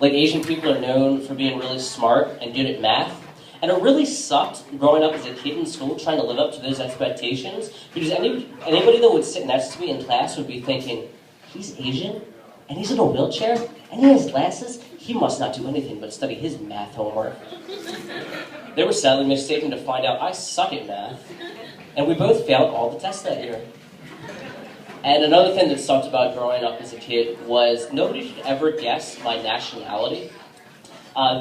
Like, Asian people are known for being really smart and good at math. And it really sucked growing up as a kid in school trying to live up to those expectations, because anybody that would sit next to me in class would be thinking, he's Asian, and he's in a wheelchair, and he has glasses, he must not do anything but study his math homework. They were sadly mistaken to find out I suck at math, and we both failed all the tests that year. And another thing that sucked about growing up as a kid was nobody could ever guess my nationality.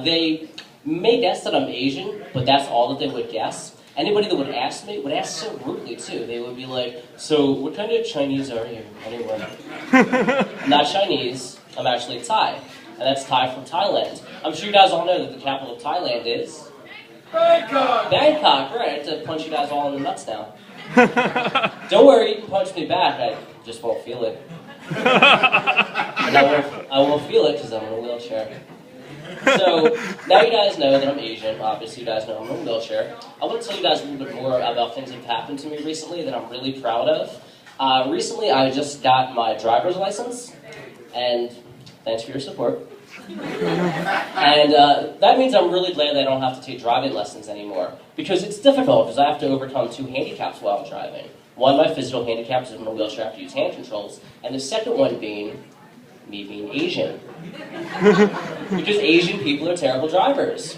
They may guess that I'm Asian, but that's all that they would guess. Anybody that would ask me would ask so rudely too. They would be like, so what kind of Chinese are you? Anyway, I'm not Chinese, I'm actually Thai. And that's Thai from Thailand. I'm sure you guys all know that the capital of Thailand is Bangkok! Bangkok, right. I have to punch you guys all in the nuts now. Don't worry, you can punch me back, I just won't feel it. And I won't feel it because I'm in a wheelchair. So, now you guys know that I'm Asian. Obviously, you guys know I'm in a wheelchair. I want to tell you guys a little bit more about things that have happened to me recently that I'm really proud of. Recently, I just got my driver's license, and thanks for your support. And that means I'm really glad that I don't have to take driving lessons anymore, because it's difficult, because I have to overcome 2 handicaps while I'm driving. One, my physical handicap is I'm in a wheelchair, I have to use hand controls, and the second one being me being Asian. Because Asian people are terrible drivers.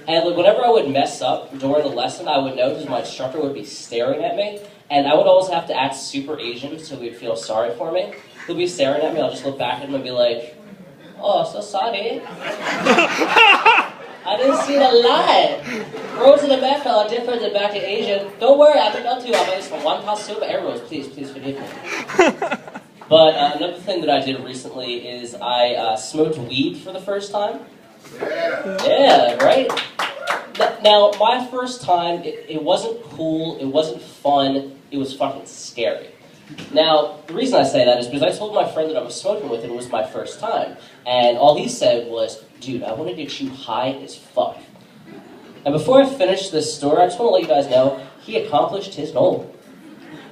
And whenever I would mess up during the lesson, I would know because my instructor would be staring at me, and I would always have to act super Asian so he'd feel sorry for me. He'll be staring at me, I'll just look back at him and be like, oh, so sorry. I didn't see the light. Roads in America are different than back in Asia. Don't worry, I think I'll do. I'm from one past silver arrows. Please forgive me. But another thing that I did recently is I smoked weed for the first time. Yeah, right? Now, my first time, it wasn't cool, it wasn't fun, it was fucking scary. Now, the reason I say that is because I told my friend that I was smoking with, and it was my first time. And all he said was, dude, I want to get you high as fuck. And before I finished this story, I just want to let you guys know, he accomplished his goal.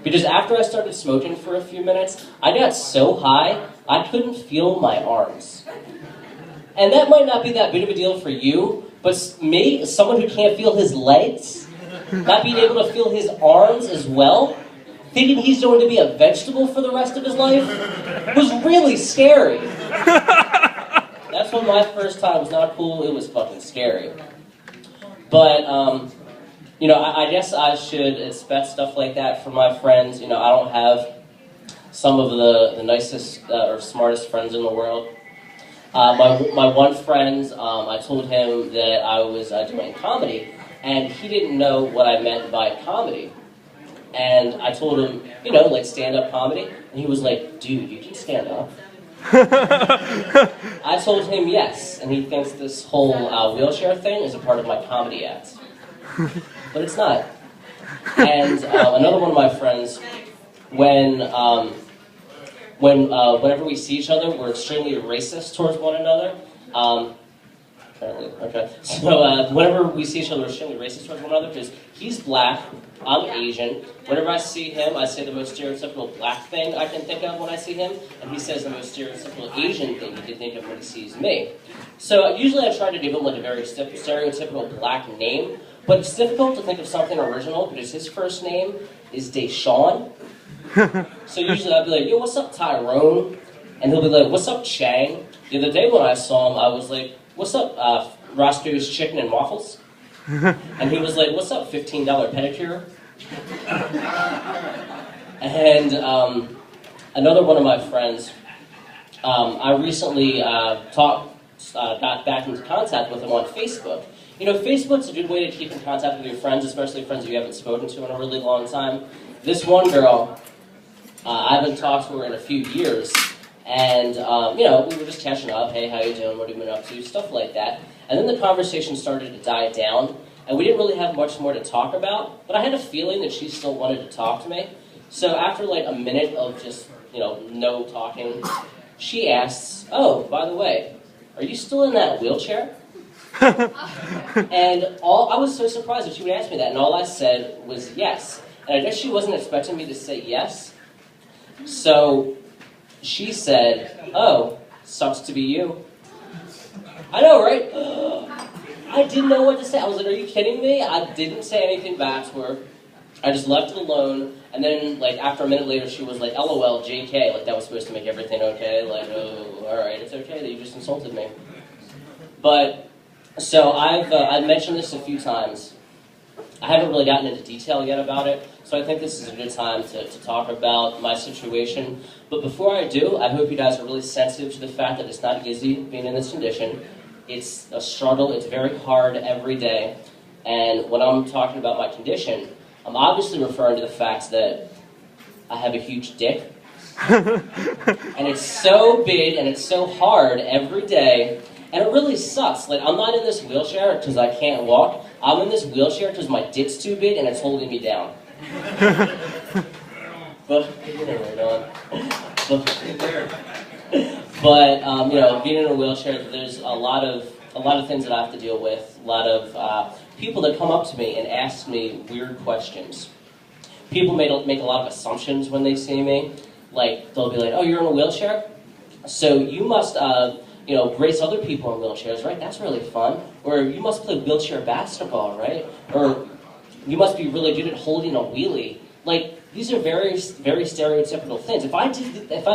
Because after I started smoking for a few minutes, I got so high, I couldn't feel my arms. And that might not be that big of a deal for you, but me, someone who can't feel his legs, not being able to feel his arms as well, thinking he's going to be a vegetable for the rest of his life, was really scary. That's when my first time was not cool, it was fucking scary. But, I guess I should expect stuff like that from my friends. I don't have some of the nicest or smartest friends in the world. My one friend, I told him that I was doing comedy, and he didn't know what I meant by comedy. And I told him, like stand-up comedy, and he was like, dude, you can stand up. I told him yes, and he thinks this whole wheelchair thing is a part of my comedy act. But it's not. And another one of my friends, whenever we see each other, we're extremely racist towards one another. Apparently, okay. So whenever we see each other, we're extremely racist towards one another because he's black, I'm Asian. Whenever I see him, I say the most stereotypical black thing I can think of when I see him, and he says the most stereotypical Asian thing he can think of when he sees me. So usually I try to give him like a very stereotypical black name, but it's difficult to think of something original because his first name is Deshaun. So usually I'll be like, yo, what's up, Tyrone? And he'll be like, what's up, Chang? The other day when I saw him, I was like, what's up, Roscoe's Chicken and Waffles? And he was like, what's up, $15 pedicure? And another one of my friends, I recently got back into contact with him on Facebook. Facebook's a good way to keep in contact with your friends, especially friends you haven't spoken to in a really long time. This one girl, I haven't talked to her in a few years, and, we were just catching up, hey, how you doing, what have you been up to, stuff like that. And then the conversation started to die down, and we didn't really have much more to talk about, but I had a feeling that she still wanted to talk to me. So after like a minute of just, no talking, she asks, oh, by the way, are you still in that wheelchair? And I was so surprised that she would ask me that, and all I said was yes. And I guess she wasn't expecting me to say yes. So she said, oh, sucks to be you. I know, right? I didn't know what to say. I was like, are you kidding me? I didn't say anything back to her. I just left it alone, and then, like, after a minute later, she was like, LOL, JK, like, that was supposed to make everything okay, like, oh, alright, it's okay that you just insulted me. But, so I've mentioned this a few times. I haven't really gotten into detail yet about it, so I think this is a good time to talk about my situation. But before I do, I hope you guys are really sensitive to the fact that it's not easy being in this condition. It's a struggle, it's very hard every day, and when I'm talking about my condition, I'm obviously referring to the fact that I have a huge dick, and it's so big and it's so hard every day, and it really sucks. Like, I'm not in this wheelchair because I can't walk. I'm in this wheelchair because my dick's too big and it's holding me down. But, you know, being in a wheelchair, there's a lot of things that I have to deal with. A lot of people that come up to me and ask me weird questions. People make a lot of assumptions when they see me. Like, they'll be like, oh, you're in a wheelchair? So you must, you know, race other people in wheelchairs, right? That's really fun. Or you must play wheelchair basketball, right? Or you must be really good at holding a wheelie. Like, these are very, very stereotypical things. If I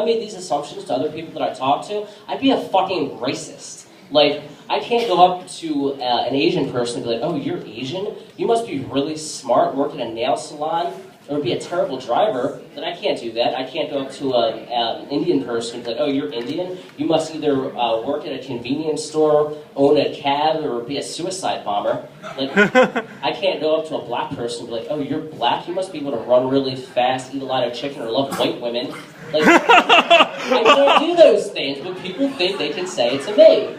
made these assumptions to other people that I talk to, I'd be a fucking racist. Like, I can't go up to an Asian person and be like, oh, you're Asian? You must be really smart, work at a nail salon, or be a terrible driver. Then I can't do that. I can't go up to an Indian person and be like, oh, you're Indian? You must either work at a convenience store, own a cab, or be a suicide bomber. Like, I can't go up to a black person and be like, oh, you're black? You must be able to run really fast, eat a lot of chicken, or love white women. Like, I can't do those things, but people think they can say it to me.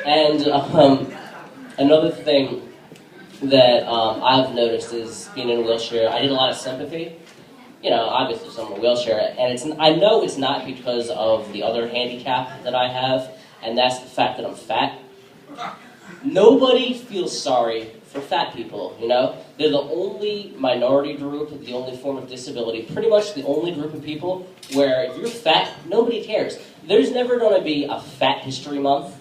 And another thing that I've noticed is being in a wheelchair, I need a lot of sympathy. You know, obviously I'm in a wheelchair, and I know it's not because of the other handicap that I have, and that's the fact that I'm fat. Nobody feels sorry for fat people, you know? They're the only minority group, the only form of disability, pretty much the only group of people where if you're fat, nobody cares. There's never going to be a Fat History Month.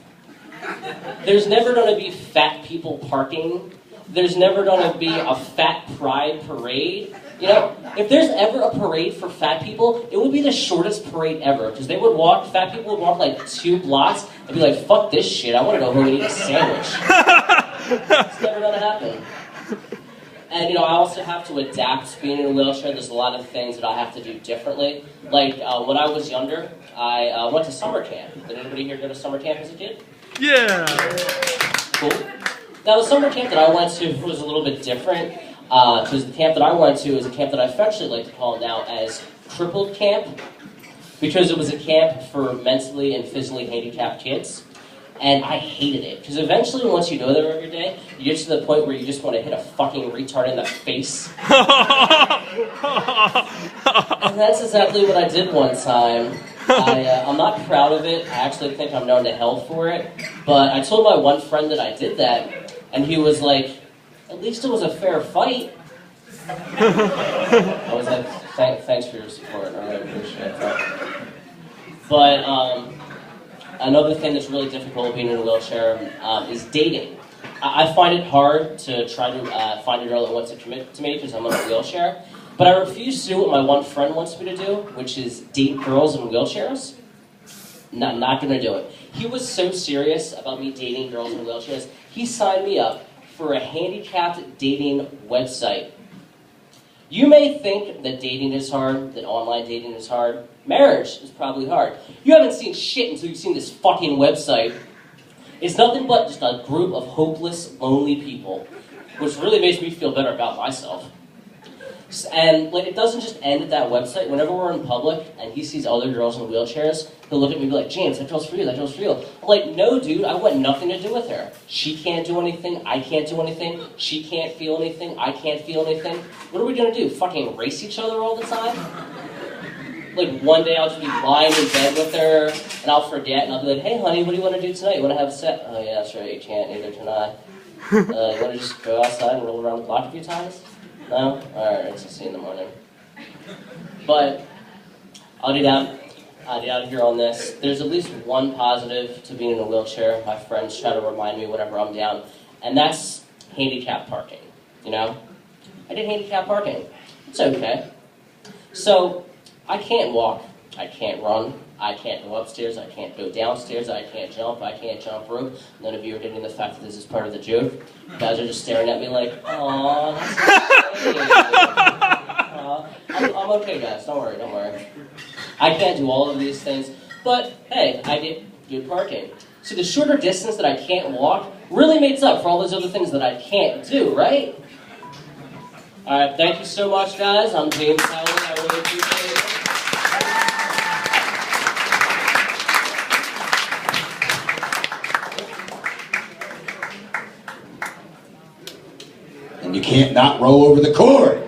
There's never going to be fat people parking. There's never going to be a fat pride parade. You know, if there's ever a parade for fat people, it would be the shortest parade ever. Because they would walk, fat people would walk like 2 blocks and be like, fuck this shit, I want to go home and eat a sandwich. It's never going to happen. And, you know, I also have to adapt being in a wheelchair. There's a lot of things that I have to do differently. Like, when I was younger, I went to summer camp. Did anybody here go to summer camp as a kid? Yeah! Cool. Now, the summer camp that I went to was a little bit different, because the camp that I went to is a camp that I affectionately like to call now as crippled camp, because it was a camp for mentally and physically handicapped kids, and I hated it, because eventually, once you go there every day, you get to the point where you just want to hit a fucking retard in the face. And that's exactly what I did one time. I'm not proud of it. I actually think I'm known to hell for it. But I told my one friend that I did that, and he was like, at least it was a fair fight. I was like, thanks for your support. I really appreciate that. But another thing that's really difficult being in a wheelchair is dating. I find it hard to try to find a girl that wants to commit to me because I'm in a wheelchair. But I refuse to do what my one friend wants me to do, which is date girls in wheelchairs. Not gonna do it. He was so serious about me dating girls in wheelchairs, he signed me up for a handicapped dating website. You may think that dating is hard, that online dating is hard. Marriage is probably hard. You haven't seen shit until you've seen this fucking website. It's nothing but just a group of hopeless, lonely people, which really makes me feel better about myself. And like, it doesn't just end at that website. Whenever we're in public and he sees other girls in wheelchairs, he'll look at me and be like, James, that girl's for you, that girl's for you. I'm like, no, dude, I want nothing to do with her. She can't do anything, I can't do anything, she can't feel anything, I can't feel anything. What are we gonna do, fucking race each other all the time? Like, one day I'll just be lying in bed with her, and I'll forget, and I'll be like, hey, honey, what do you want to do tonight? You want to have sex? Oh, yeah, that's right, you can't, neither can I. You want to just go outside and roll around the block a few times? No? Alright, I'll see you in the morning. But I'll do that. out of here on this. There's at least one positive to being in a wheelchair. My friends try to remind me whenever I'm down, and that's handicap parking. You know, I did handicap parking. It's okay. So I can't walk. I can't run. I can't go upstairs. I can't go downstairs. I can't jump. I can't jump rope. None of you are getting the fact that this is part of the joke. You guys are just staring at me like, "Aw, that's okay." I'm okay, guys. Don't worry. Don't worry. I can't do all of these things, but hey, I get good parking. So the shorter distance that I can't walk really makes up for all those other things that I can't do, right? All right. Thank you so much, guys. I'm James Howley. I really appreciate it. And you can't not roll over the cord.